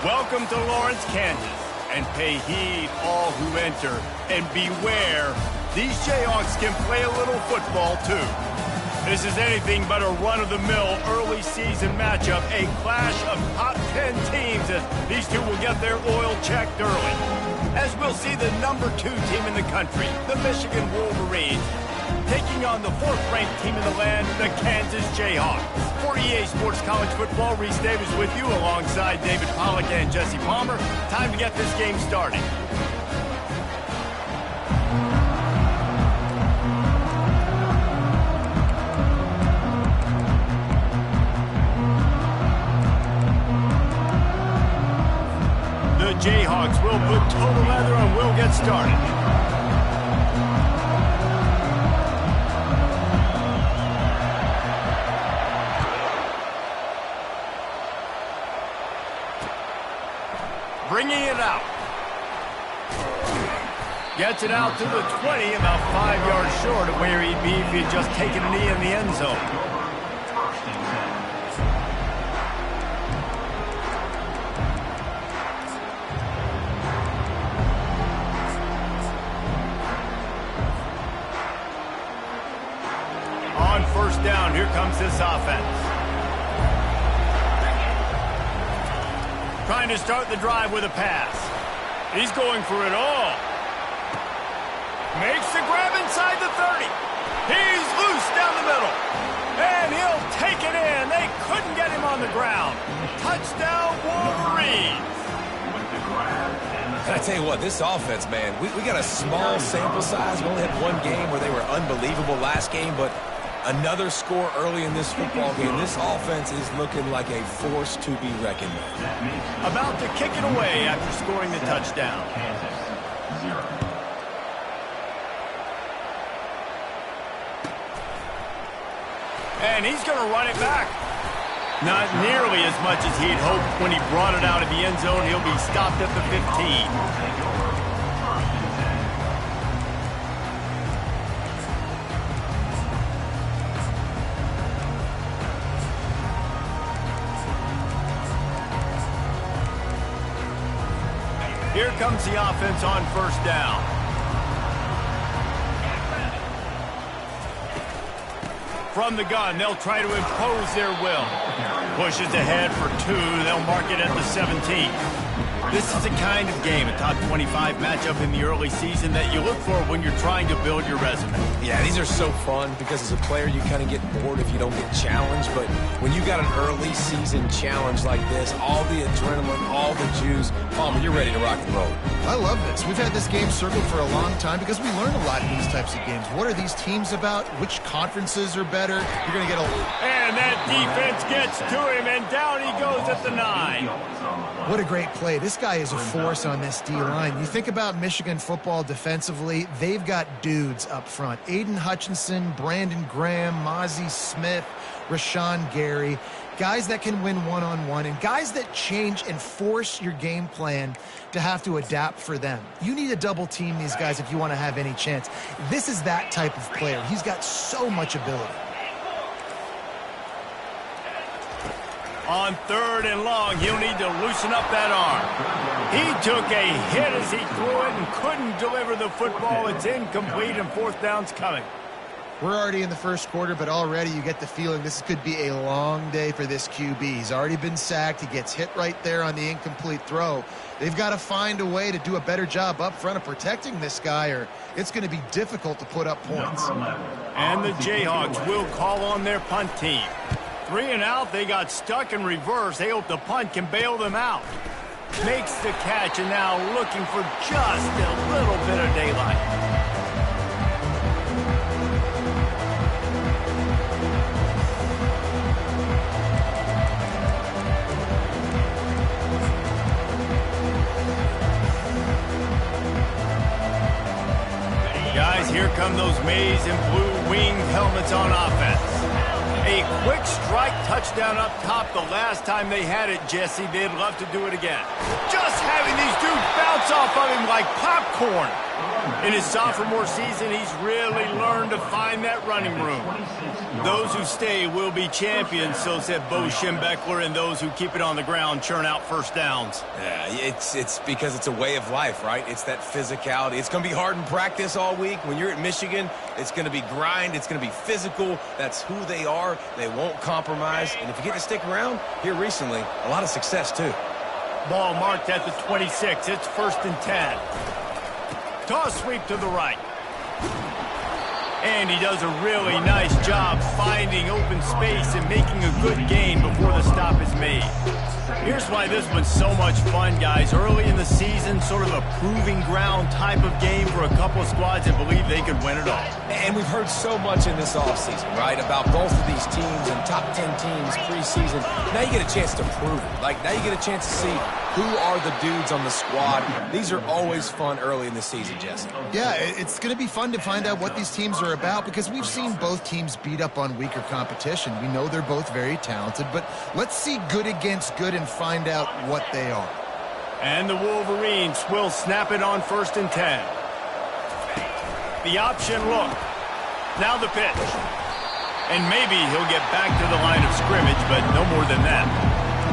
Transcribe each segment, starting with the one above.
Welcome to Lawrence, Kansas, and pay heed all who enter, and beware, these Jayhawks can play a little football too. This is anything but a run-of-the-mill early season matchup, a clash of top 10 teams as these two will get their oil checked early. As we'll see the number 2 team in the country, the Michigan Wolverines, taking on the 4th-ranked team in the land, the Kansas Jayhawks. For EA Sports College Football, Reese Davis with you alongside David Pollack and Jesse Palmer. Time to get this game started. The Jayhawks will put total leather and will get started. Bringing it out. Gets it out to the 20, about 5 yards short of where he'd be if he'd just taken a knee in the end zone. On first down, here comes this offense. Trying to start the drive with a pass. He's going for it all. Makes the grab inside the 30. He's loose down the middle. And he'll take it in. They couldn't get him on the ground. Touchdown, Wolverines. I tell you what, this offense, man, we got a small sample size. We only had one game where they were unbelievable last game, but another score early in this football game. This offense is looking like a force to be reckoned with. About to kick it away after scoring the touchdown. And he's going to run it back. Not nearly as much as he'd hoped when he brought it out of the end zone. He'll be stopped at the 15. Here comes the offense on first down. From the gun, they'll try to impose their will. Pushes ahead for 2. They'll mark it at the 17. This is the kind of game, a top 25 matchup in the early season, that you look for when you're trying to build your resume. Yeah, these are so fun because as a player, you kind of get bored if you don't get challenged. But when you got an early season challenge like this, all the adrenaline, all the juice, Palmer, you're ready to rock and roll. I love this. We've had this game circled for a long time because we learn a lot in these types of games. What are these teams about? Which conferences are better? You're going to get a... And that defense gets to him, and down he goes at the 9. What a great play. This guy is a force on this D-line. You think about Michigan football defensively, they've got dudes up front. Aiden Hutchinson, Brandon Graham, Mozzie Smith, Rashawn Gary. Guys that can win one-on-one and guys that change and force your game plan to have to adapt for them. You need to double team these guys if you want to have any chance. This is that type of player. He's got so much ability. On 3rd and long, he'll need to loosen up that arm. He took a hit as he threw it and couldn't deliver the football. It's incomplete, and 4th down's coming. We're already in the first quarter, but already you get the feeling this could be a long day for this QB. He's already been sacked. He gets hit right there on the incomplete throw. They've got to find a way to do a better job up front of protecting this guy, or it's going to be difficult to put up points. And the Jayhawks will call on their punt team. 3 and out, they got stuck in reverse. They hope the punt can bail them out. Makes the catch, and now looking for just a little bit of daylight. Guys, here come those maize and blue winged helmets on offense. A quick strike touchdown up top the last time they had it, Jesse. They'd love to do it again. Just having these dudes bounce off of him like popcorn. In his sophomore season, he's really learned to find that running room. Those who stay will be champions, so said Bo Schembechler, and those who keep it on the ground churn out first downs. Yeah, it's because it's a way of life, right? It's that physicality. It's going to be hard in practice all week. When you're at Michigan, it's going to be grind. It's going to be physical. That's who they are. They won't compromise. And if you get to stick around, here recently, a lot of success too. Ball marked at the 26. It's 1st and 10. Toss sweep to the right. And he does a really nice job finding open space and making a good gain before the stop is made. Here's why this one's so much fun, guys. Early in the season, sort of a proving ground type of game for a couple of squads that believe they could win it all. And we've heard so much in this offseason, right, about both of these teams and top 10 teams preseason. Now you get a chance to prove it. Like, now you get a chance to see who are the dudes on the squad. These are always fun early in the season, Jesse. Yeah, it's going to be fun to find out what these teams are about because we've seen both teams beat up on weaker competition. We know they're both very talented, but let's see good against good and find out what they are. And the Wolverines will snap it on 1st and 10. The option look. Now the pitch. And maybe he'll get back to the line of scrimmage, but no more than that.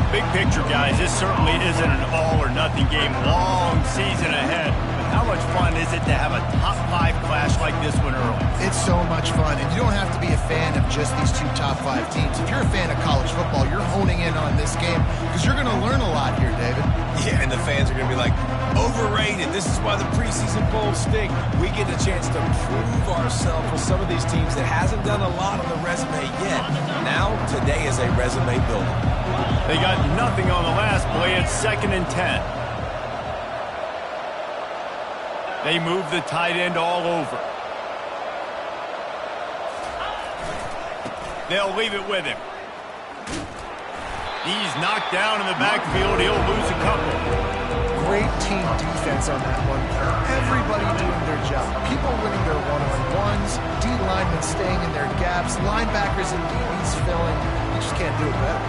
Big picture, guys, this certainly isn't an all-or-nothing game. Long season ahead. But how much fun is it to have a top-5 clash like this one early? It's so much fun, and you don't have to be a fan of just these 2 top-5 teams. If you're a fan of college football, you're honing in on this game because you're going to learn a lot here, David. Yeah, and the fans are going to be like, overrated. This is why the preseason bowls stink. We get a chance to prove ourselves with some of these teams that hasn't done a lot on the resume yet. Now, today is a resume builder. They got nothing on the last play. It's 2nd and 10. They move the tight end all over. They'll leave it with him. He's knocked down in the backfield. He'll lose a couple. Great team defense on that one. Everybody doing their job. People winning their one-on-ones, D-linemen staying in their gaps, linebackers and DBs filling. You just can't do it better.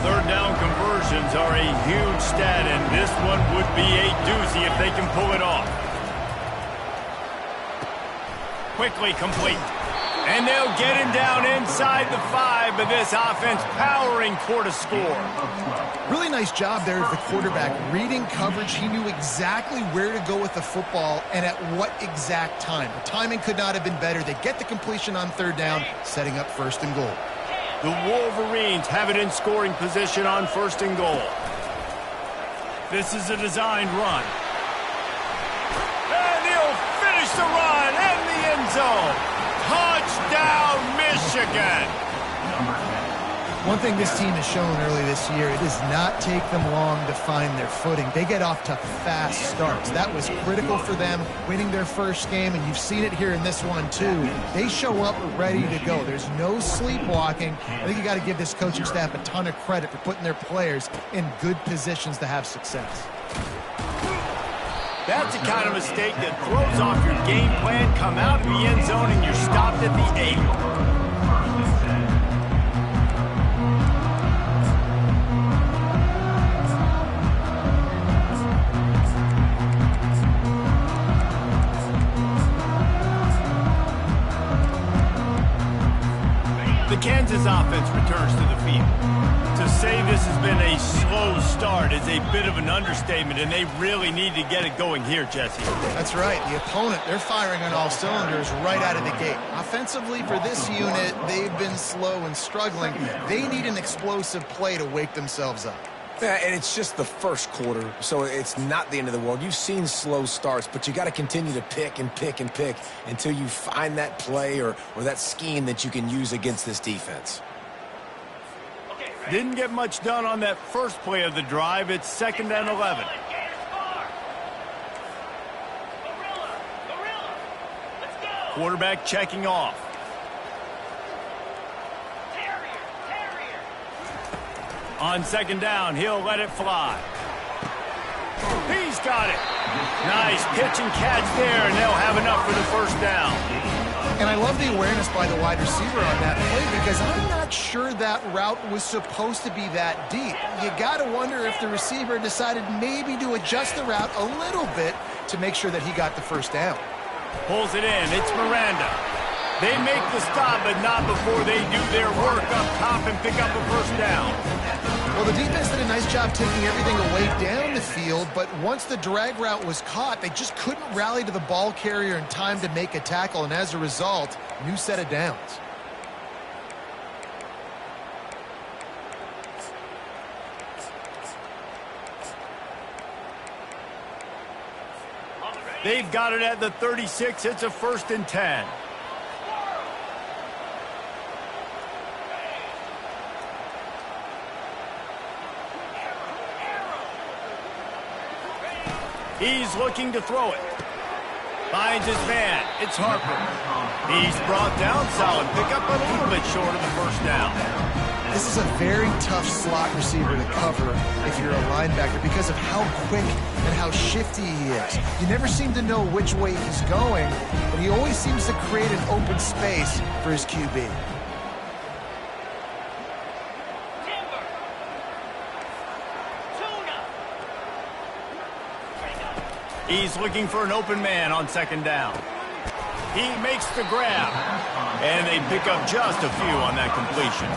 Third down conversions are a huge stat, and this one would be a doozy if they can pull it off. Quickly complete. And they'll get him down inside the 5, but this offense powering toward a score. Really nice job there of the quarterback. Reading coverage, he knew exactly where to go with the football and at what exact time. The timing could not have been better. They get the completion on 3rd down, setting up 1st and goal. The Wolverines have it in scoring position on 1st and goal. This is a designed run. And he'll finish the run in the end zone. Touchdown, Michigan! One thing this team has shown early this year, it does not take them long to find their footing. They get off to fast starts. That was critical for them, winning their first game, and you've seen it here in this one too. They show up ready to go. There's no sleepwalking. I think you got to give this coaching staff a ton of credit for putting their players in good positions to have success. That's the kind of mistake that throws off your game plan. Come out of the end zone and you're stopped at the 8. The Kansas offense returns to the field. To say this has been a slow start is a bit of an understatement, and they really need to get it going here, Jesse. That's right. The opponent, they're firing on all cylinders right out of the gate. Offensively, for this unit, they've been slow and struggling. They need an explosive play to wake themselves up. Yeah, and it's just the first quarter, so it's not the end of the world. You've seen slow starts, but you got to continue to pick and pick and pick until you find that play or that scheme that you can use against this defense. Didn't get much done on that first play of the drive. It's 2nd and 11. Quarterback checking off. On 2nd down, he'll let it fly. He's got it. Nice pitch and catch there, and they'll have enough for the 1st down. And I love the awareness by the wide receiver on that play because I'm not sure that route was supposed to be that deep. You got to wonder if the receiver decided maybe to adjust the route a little bit to make sure that he got the first down. Pulls it in. It's Miranda. They make the stop, but not before they do their work up top and pick up a first down. Well, the defense did a nice job taking everything away down the field, but once the drag route was caught, they just couldn't rally to the ball carrier in time to make a tackle, and as a result, new set of downs. They've got it at the 36. It's a 1st and 10. He's looking to throw it. Finds his man. It's Harper. He's brought down. Solid pickup, but a little bit short of the first down. This is a very tough slot receiver to cover if you're a linebacker because of how quick and how shifty he is. You never seem to know which way he's going, but he always seems to create an open space for his QB. He's looking for an open man on 2nd down. He makes the grab, and they pick up just a few on that completion.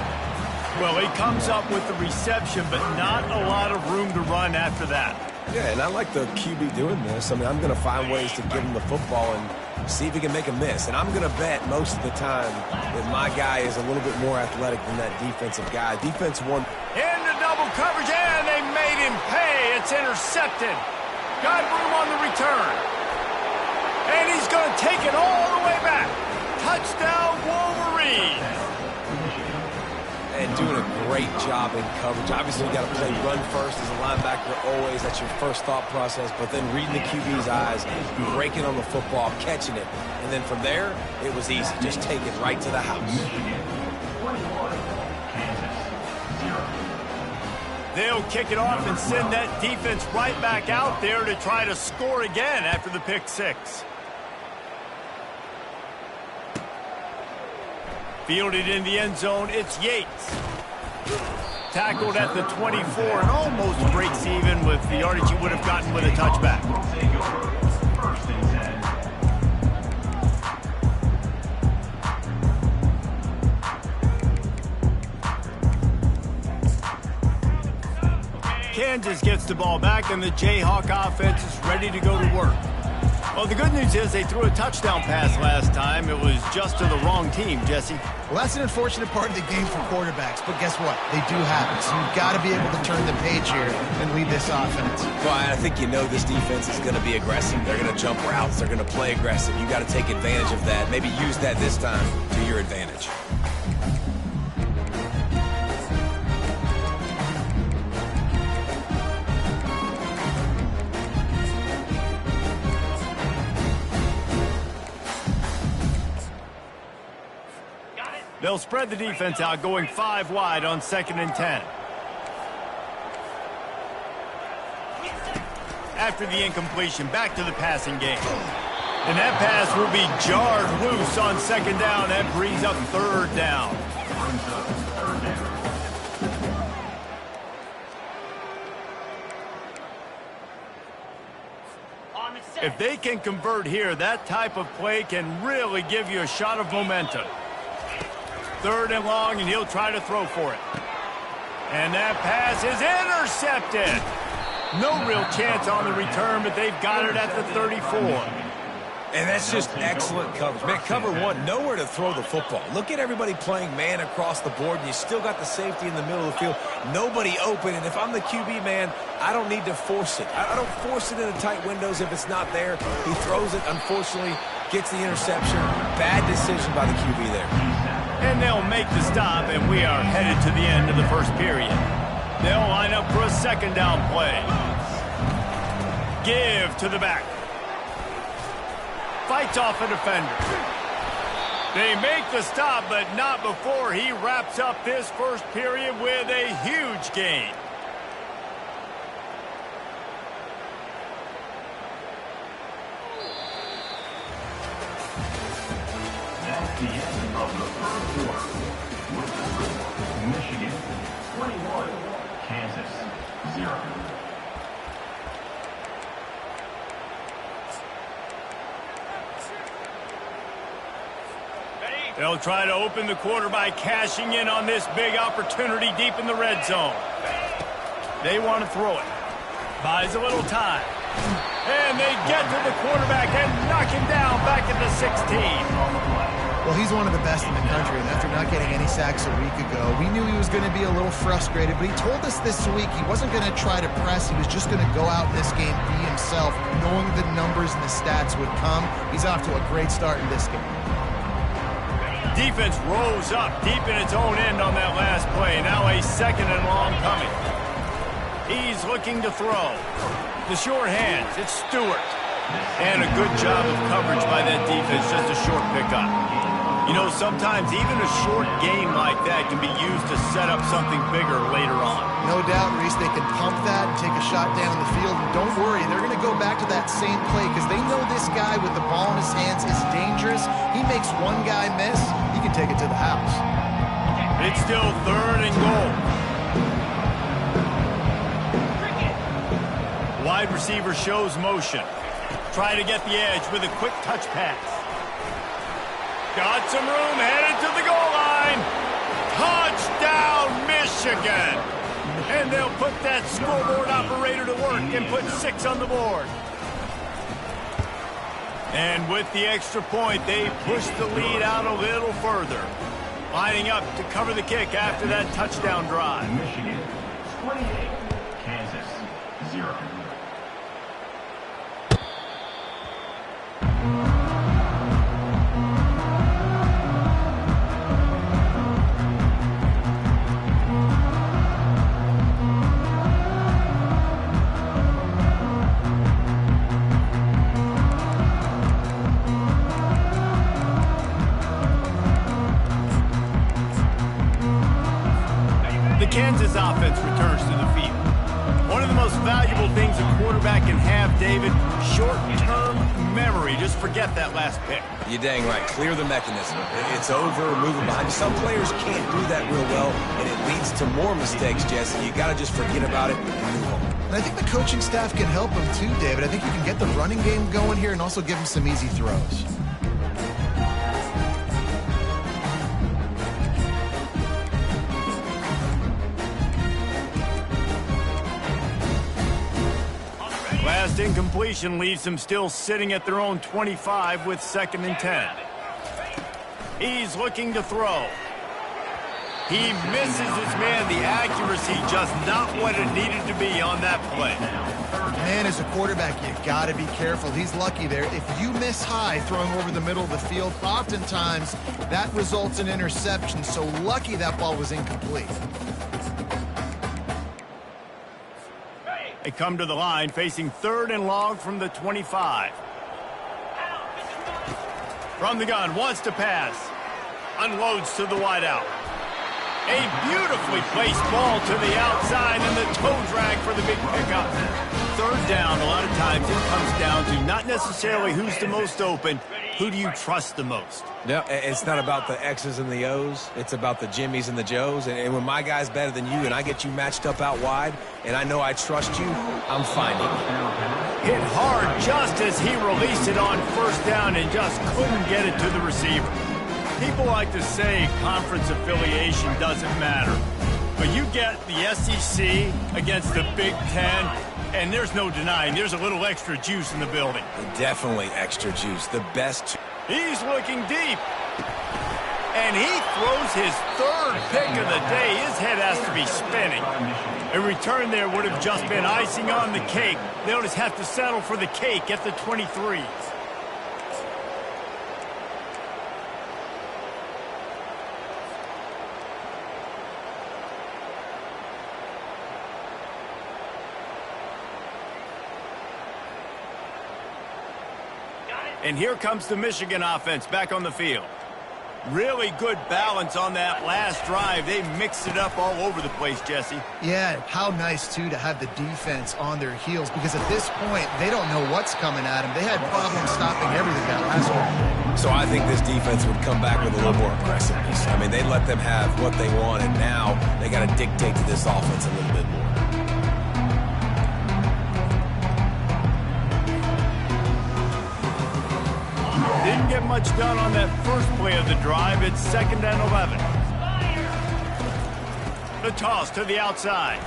Well, he comes up with the reception, but not a lot of room to run after that. Yeah, and I like the QB doing this. I mean, I'm going to find ways to give him the football and see if he can make a miss. And I'm going to bet most of the time that my guy is a little bit more athletic than that defensive guy. Defense won. Into double coverage, and they made him pay. It's intercepted. Got room on the return. And he's going to take it all the way back. Touchdown, Wolverines. And doing a great job in coverage. Obviously, you got to play run first as a linebacker always. That's your first thought process. But then reading the QB's eyes, breaking on the football, catching it. And then from there, it was easy. Just take it right to the house. They'll kick it off and send that defense right back out there to try to score again after the pick 6. Fielded in the end zone, it's Yates. Tackled at the 24 and almost breaks even with the yardage he would have gotten with a touchback. Kansas gets the ball back, and the Jayhawk offense is ready to go to work. Well, the good news is they threw a touchdown pass last time. It was just to the wrong team, Jesse. Well, that's an unfortunate part of the game for quarterbacks, but guess what? They do happen, so you've got to be able to turn the page here and lead this offense. Well, I think you know this defense is going to be aggressive. They're going to jump routes. They're going to play aggressive. You got to take advantage of that. Maybe use that this time to your advantage. They'll spread the defense out, going 5 wide on 2nd and 10. After the incompletion, back to the passing game. And that pass will be jarred loose on 2nd down. That brings up 3rd down. If they can convert here, that type of play can really give you a shot of momentum. 3rd and long, and he'll try to throw for it. And that pass is intercepted. No real chance on the return, but they've got it at the 34. And that's just excellent coverage. Man, cover one, nowhere to throw the football. Look at everybody playing man across the board, and you still got the safety in the middle of the field. Nobody open, and if I'm the QB, man, I don't need to force it. I don't force it into tight windows if it's not there. He throws it, unfortunately, gets the interception. Bad decision by the QB there. And they'll make the stop, and we are headed to the end of the first period. They'll line up for a 2nd down play. Give to the back. Fights off a defender. They make the stop, but not before he wraps up this first period with a huge gain. 0. They'll try to open the quarter by cashing in on this big opportunity deep in the red zone. They want to throw it. Buys a little time. And they get to the quarterback and knock him down back at the 16. Well, he's one of the best in the country, and after not getting any sacks a week ago, we knew he was going to be a little frustrated, but he told us this week he wasn't going to try to press. He was just going to go out in this game, be himself, knowing the numbers and the stats would come. He's off to a great start in this game. Defense rose up deep in its own end on that last play. Now a 2nd and long coming. He's looking to throw. The short hands, it's Stewart. And a good job of coverage by that defense, just a short pickup. You know, sometimes even a short game like that can be used to set up something bigger later on. No doubt, Reese, they can pump that and take a shot down the field. And don't worry, they're going to go back to that same play because they know this guy with the ball in his hands is dangerous. He makes one guy miss, he can take it to the house. It's still 3rd and goal. Wide receiver shows motion. Try to get the edge with a quick touch pass. Got some room, headed to the goal line. Touchdown, Michigan. And they'll put that scoreboard operator to work and put 6 on the board. And with the extra point, they push the lead out a little further. Lining up to cover the kick after that touchdown drive. Michigan 28, Kansas 0. Kansas offense returns to the field. One of the most valuable things a quarterback can have, David, short-term memory. Just forget that last pick. You're dang right. Clear the mechanism. It's over, moving behind. Some players can't do that real well, and it leads to more mistakes, Jesse. You got to just forget about it and move on. And I think the coaching staff can help him too, David. I think you can get the running game going here and also give him some easy throws. Last incompletion leaves them still sitting at their own 25 with 2nd and 10. He's looking to throw. He misses his man. The accuracy just not what it needed to be on that play. Man, as a quarterback, you got to be careful. He's lucky there. If you miss high throwing over the middle of the field, oftentimes that results in interception. So lucky that ball was incomplete. They come to the line facing 3rd and long from the 25. From the gun, wants to pass. Unloads to the wideout. A beautifully placed ball to the outside and the toe drag for the big pickup. 3rd down, a lot of times it comes down to not necessarily who's the most open, who do you trust the most? No, it's not about the X's and the O's. It's about the Jimmys and the Joes. And when my guy's better than you and I get you matched up out wide and I know I trust you, I'm finding it. Hit hard just as he released it on 1st down and just couldn't get it to the receiver. People like to say conference affiliation doesn't matter. But you get the SEC against the Big Ten, and there's no denying there's a little extra juice in the building. Definitely extra juice. The best. He's looking deep. And he throws his 3rd pick of the day. His head has to be spinning. A return there would have just been icing on the cake. They'll just have to settle for the cake at the 23s. And here comes the Michigan offense back on the field. Really good balance on that last drive. They mixed it up all over the place, Jesse. Yeah, how nice, too, to have the defense on their heels because at this point, they don't know what's coming at them. They had problems stopping everything that last week. So I think this defense would come back with a little more aggressiveness. I mean, they let them have what they want, and now they got to dictate to this offense a little bit more. much done on that first play of the drive. It's 2nd and 11. The toss to the outside.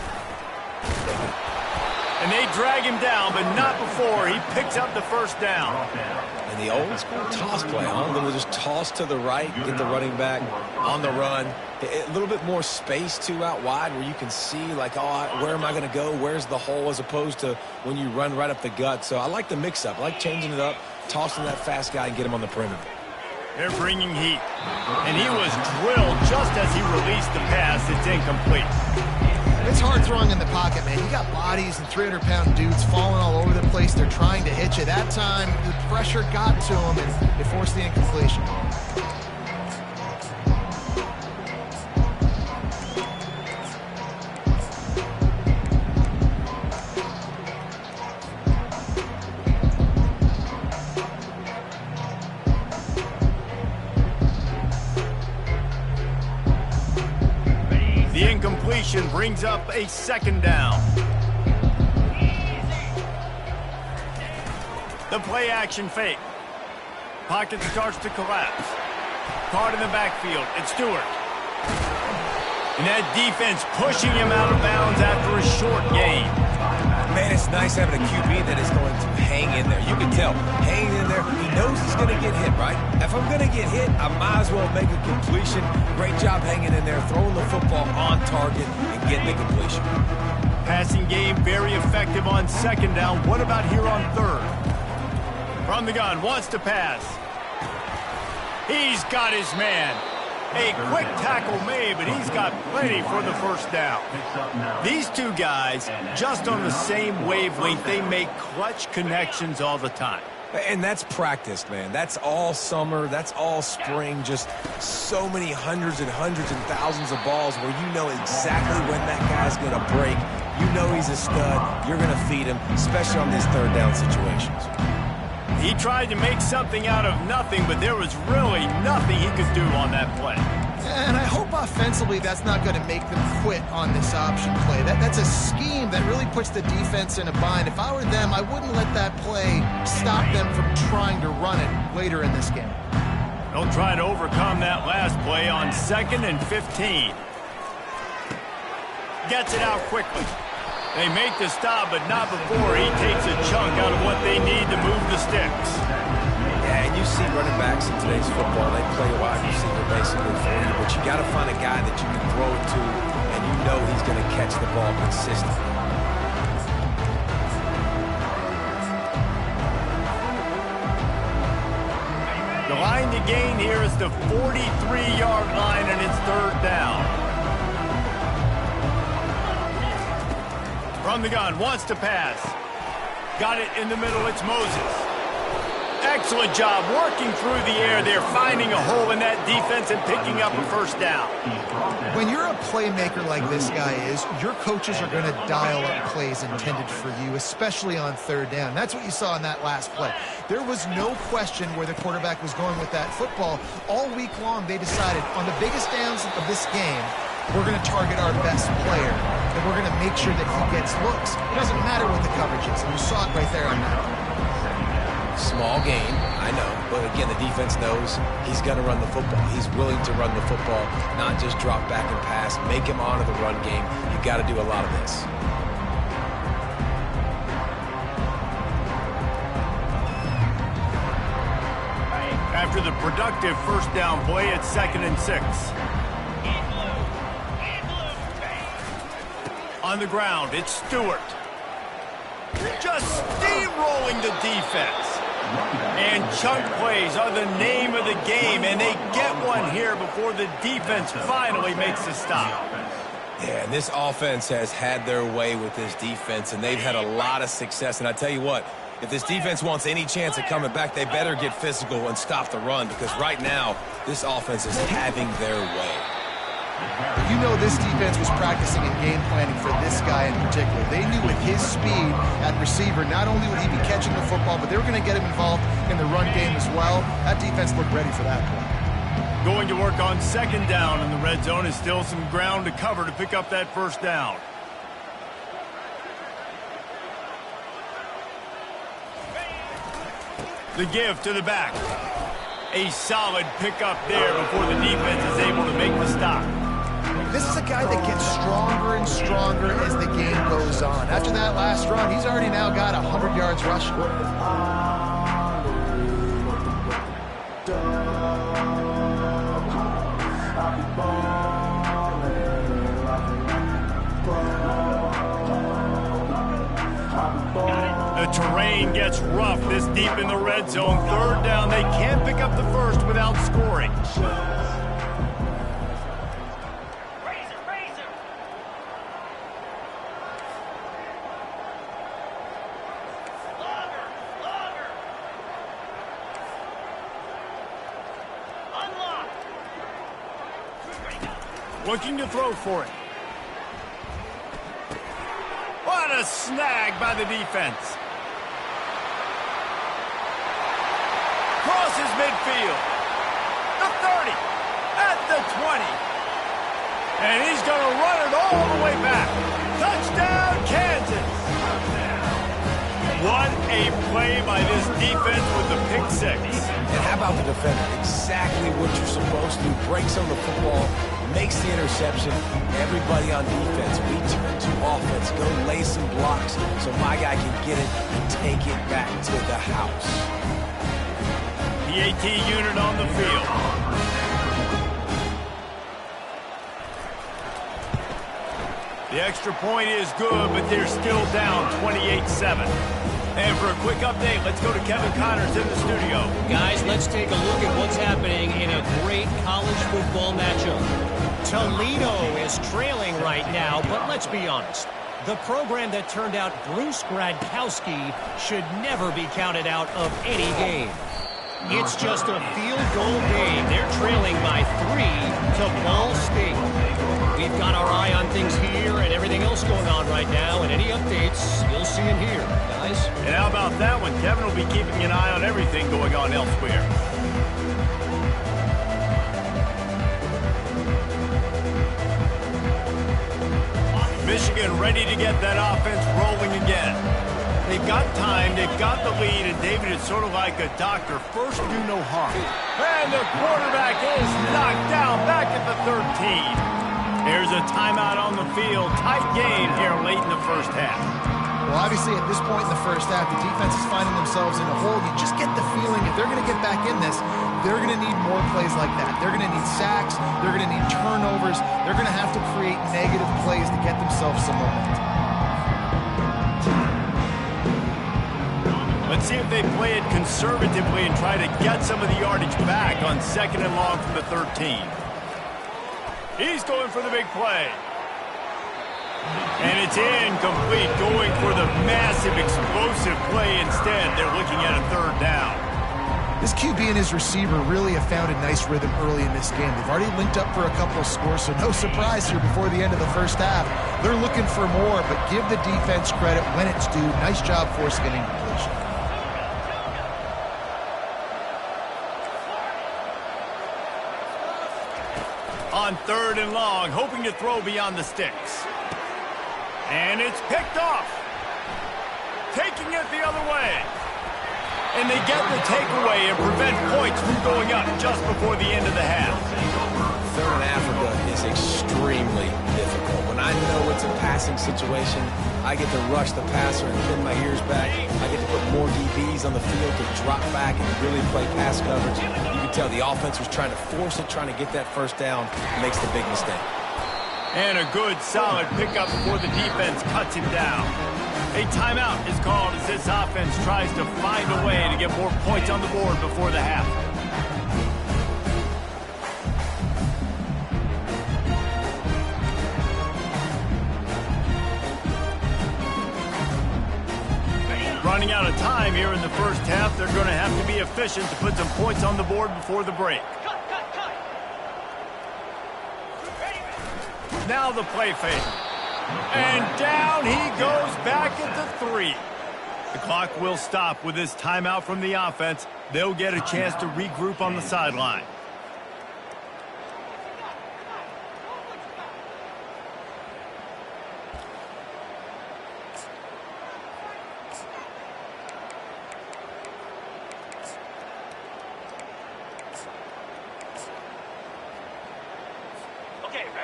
And they drag him down, but not before he picks up the first down. And the old school toss play, huh? They'll just toss to the right, get the running back on the run. A little bit more space, too, out wide where you can see, like, oh, where am I going to go? Where's the hole, as opposed to when you run right up the gut. So I like the mix-up. I like changing it up, tossing that fast guy and get him on the perimeter. They're bringing heat. And he was drilled just as he released the pass. It's incomplete. It's hard throwing in the pocket, man. You got bodies and 300-pound dudes falling all over the place. They're trying to hit you. That time, the pressure got to him, and it forced the incompletion. The incompletion brings up a 2nd down. The play action fake. Pocket starts to collapse. Caught in the backfield. It's Stewart. And that defense pushing him out of bounds after a short gain. Man, it's nice having a QB that is going to hang in there. You can tell, hanging in there, he knows he's going to get hit, right? If I'm going to get hit, I might as well make a completion. Great job hanging in there, throwing the football on target and getting the completion. Passing game very effective on 2nd down. What about here on 3rd? From the gun, wants to pass. He's got his man. A quick tackle made, but he's got plenty for the first down. These two guys, just on the same wavelength, they make clutch connections all the time. And that's practice, man. That's all summer. That's all spring. Just so many hundreds and thousands of balls where you know exactly when that guy's going to break. You know he's a stud. You're going to feed him, especially on these 3rd down situations. He tried to make something out of nothing, but there was really nothing he could do on that play. And I hope offensively that's not going to make them quit on this option play. That's a scheme that really puts the defense in a bind. If I were them, I wouldn't let that play stop them from trying to run it later in this game. They'll try to overcome that last play on 2nd and 15. Gets it out quickly. They make the stop, but not before he takes a chunk out of what they need to move the sticks. Yeah, and you see running backs in today's football, they play a wide receiver basically for you, but you got to find a guy that you can throw it to, and you know he's going to catch the ball consistently. The line to gain here is the 43-yard line, and it's 3rd down. From the gun, wants to pass. Got it in the middle, it's Moses. Excellent job working through the air there, finding a hole in that defense and picking up a first down. When you're a playmaker like this guy is, your coaches are going to dial up plays intended for you, especially on 3rd down. That's what you saw in that last play. There was no question where the quarterback was going with that football. All week long, they decided on the biggest downs of this game, we're going to target our best player, and we're going to make sure that he gets looks. It doesn't matter what the coverage is, and you saw it right there on that. Small gain, I know, but again, the defense knows he's going to run the football. He's willing to run the football, not just drop back and pass, make him honor the run game. You got to do a lot of this. After the productive first down play, it's 2nd and 6. On the ground, it's Stewart. Just steamrolling the defense. And chunk plays are the name of the game, and they get one here before the defense finally makes a stop. Yeah, and this offense has had their way with this defense, and they've had a lot of success. And I tell you what, if this defense wants any chance of coming back, they better get physical and stop the run, because right now, this offense is having their way. You know this defense was practicing and game planning for this guy in particular. They knew with his speed at receiver, not only would he be catching the football, but they were going to get him involved in the run game as well. That defense looked ready for that play. Going to work on 2nd down in the red zone is still some ground to cover to pick up that first down. The give to the back. A solid pickup there before the defense is able to make the stop. This is a guy that gets stronger and stronger as the game goes on. After that last run, he's already now got 100 yards rushing. The terrain gets rough this deep in the red zone. Third down, they can't pick up the first without scoring. Looking to throw for it. What a snag by the defense. Crosses midfield. The 30. At the 20. And he's going to run it all the way back. Touchdown, Kansas. What a play by this defense with the pick six. And how about the defender? Exactly what you're supposed to do. Breaks on the football, makes the interception. Everybody on defense, we turn to offense. Go lay some blocks so my guy can get it and take it back to the house. The AT unit on the field. The extra point is good, but they're still down 28-7. And for a quick update, let's go to Kevin Connors in the studio. Guys, let's take a look at what's happening in a great college football matchup. Toledo is trailing right now, but let's be honest. The program that turned out Bruce Gradkowski should never be counted out of any game. It's just a field goal game. They're trailing by 3 to Ball State. We've got our eye on things here and everything else going on right now, and any updates, you'll see them here, guys. And how about that one? Kevin will be keeping an eye on everything going on elsewhere. Michigan ready to get that offense rolling again. They've got time, they've got the lead, and David is sort of like a doctor. First, do no harm. And the quarterback is knocked down back at the 13. There's a timeout on the field. Tight game here late in the first half. Well, obviously, at this point in the first half, the defense is finding themselves in a hole. You just get the feeling if they're going to get back in this, they're going to need more plays like that. They're going to need sacks. They're going to need turnovers. They're going to have to create negative plays to get themselves some momentum. Let's see if they play it conservatively and try to get some of the yardage back on 2nd and long from the 13. He's going for the big play. And it's incomplete, going for the massive explosive play instead. They're looking at a 3rd down. This QB and his receiver really have found a nice rhythm early in this game. They've already linked up for a couple of scores, so no surprise here before the end of the first half. They're looking for more, but give the defense credit when it's due. Nice job forcing an incompletion. On 3rd and long, hoping to throw beyond the sticks. And it's picked off. Taking it the other way. And they get the takeaway and prevent points from going up just before the end of the half. 3rd and Africa is extremely difficult. When I know it's a passing situation, I get to rush the passer and pin my ears back. I get to put more DBs on the field to drop back and really play pass coverage. You can tell the offense was trying to force it, trying to get that 1st down, makes the big mistake. And a good, solid pickup before the defense cuts him down. A timeout is called as this offense tries to find a way to get more points on the board before the half. Running out of time here in the first half, they're going to have to be efficient to put some points on the board before the break. Now the play fake. And down he goes back at the 3. The clock will stop with this timeout from the offense. They'll get a chance to regroup on the sideline.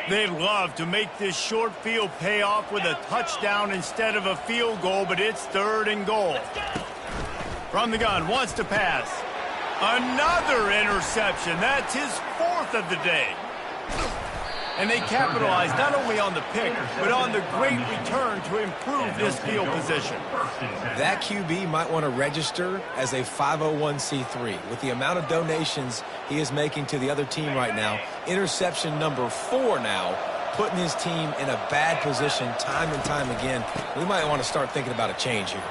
They'd love to make this short field pay off with a touchdown instead of a field goal, but it's 3rd and goal. From the gun, wants to pass. Another interception. That's his 4th of the day. And they capitalize not only on the pick, but on the great return to improve this field position. That QB might want to register as a 501c3. With the amount of donations he is making to the other team right now, interception number 4 now, putting his team in a bad position time and time again. We might want to start thinking about a change here.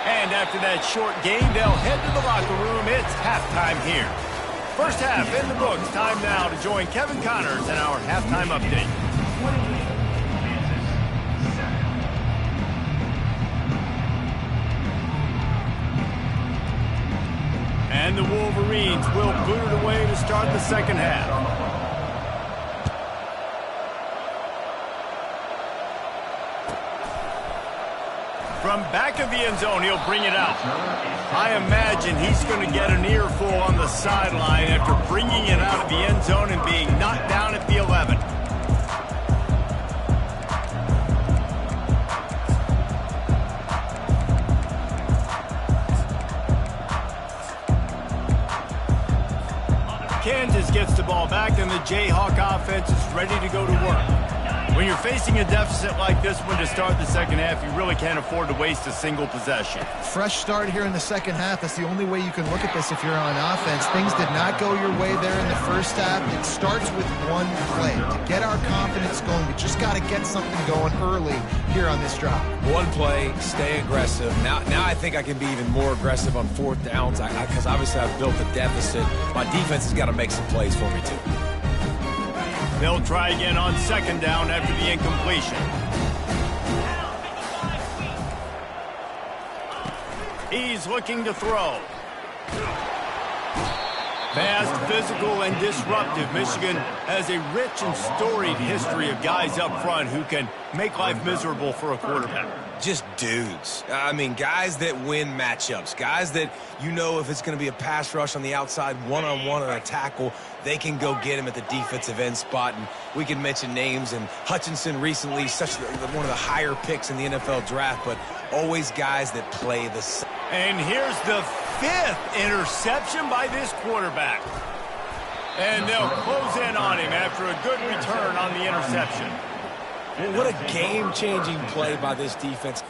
And after that short game, they'll head to the locker room. It's halftime here. First half in the books. Time now to join Kevin Connors in our halftime update. And the Wolverines will boot it away to start the second half. From back of the end zone, he'll bring it out. I imagine he's going to get an earful on the sideline after bringing it out of the end zone and being knocked down at the 11. Kansas gets the ball back, and the Jayhawk offense is ready to go to work. When you're facing a deficit like this one to start the second half, you really can't afford to waste a single possession. Fresh start here in the second half. That's the only way you can look at this if you're on offense. Things did not go your way there in the first half. It starts with one play. To get our confidence going, we just got to get something going early here on this drive. One play, stay aggressive. Now I think I can be even more aggressive on 4th downs because obviously I've built a deficit. My defense has got to make some plays for me too. They'll try again on 2nd down after the incompletion. He's looking to throw. Fast, physical, and disruptive. Michigan has a rich and storied history of guys up front who can make life miserable for a quarterback. Just dudes. I mean, guys that win matchups. Guys that, you know, if it's going to be a pass rush on the outside, one-on-one on a tackle, they can go get him at the defensive end spot. And we can mention names. And Hutchinson recently, one of the higher picks in the NFL draft, but always guys that play the same. And here's the 5th interception by this quarterback. And they'll close in on him after a good return on the interception. What a game-changing play by this defense.